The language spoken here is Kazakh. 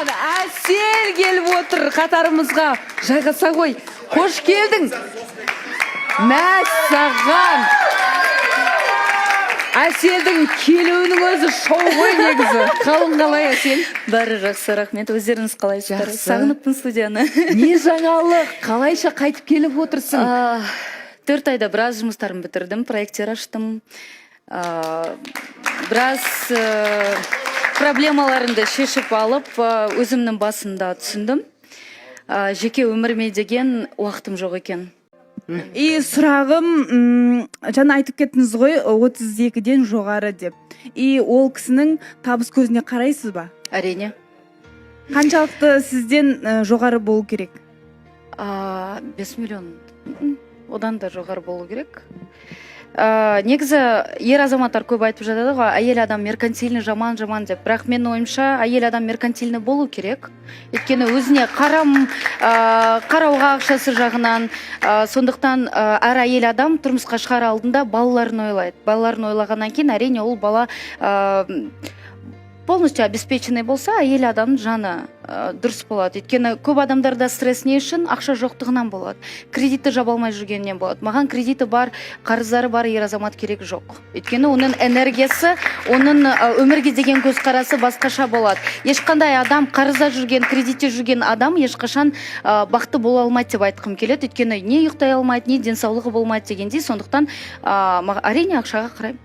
Мәссаған, әсел келіп отыр қатарымызға. Жайғаса ғой. Қош келдің. Мәссаған. Әселдің келуінің өзі шоу ғой негізі. Қалың қалай Әсел? Бәрі жақсы, рахмет. Өздеріңіз қалайсыздар? Сағыныппын студияны. Не жаңалық? Қалайша қайтып келіп отырсың? 4 айда біраз жұмыстарымды бітірдім, проекттер аштым. Біраз проблемаларымды шешіп алып, өзімнің басында түсіндім. Жеке өміріме деген уақытым жоқ екен. И сұрағым, жаңа айтып кеттіңіз ғой, 32-ден жоғары деп. И ол кісінің табыс көзіне қарайсыз ба? Әрине. Қаншалықты сізден жоғары болу керек? 5 миллион. Одан да жоғары болу керек. Негізі ер азаматтар көп айтып жатады ғой, әйел адам меркантильный жаман деп. Бірақ мен ойымша әйел адам меркантильный болу керек. Өйткені өзіне қарауға ақшасы жағынан, сондықтан әр әйел адам тұрмысқа шығар алдында балаларын ойлайды. Балаларын ойлағаннан кейін әрине ол бала полностью обеспеченный болса, әйел адамның жаны дұрыс болады. Өйткені көп адамдарда стресс не үшін? Ақша жоқтығынан болады. Кредитті жаба алмай жүргеннен болады. Маған кредиті бар, қарыздары бар ер азамат керек жоқ. Өйткені оның энергиясы, оның өмірге деген көзқарасы басқаша болады. Ешқандай адам қарызда жүрген, кредитте жүрген адам ешқашан бақытты бола алмайды деп айтқым келеді. Өйткені не ұйықтай алмайды, не денсаулығы болмайды дегендей. Сондықтан әрине ақшаға қараймын.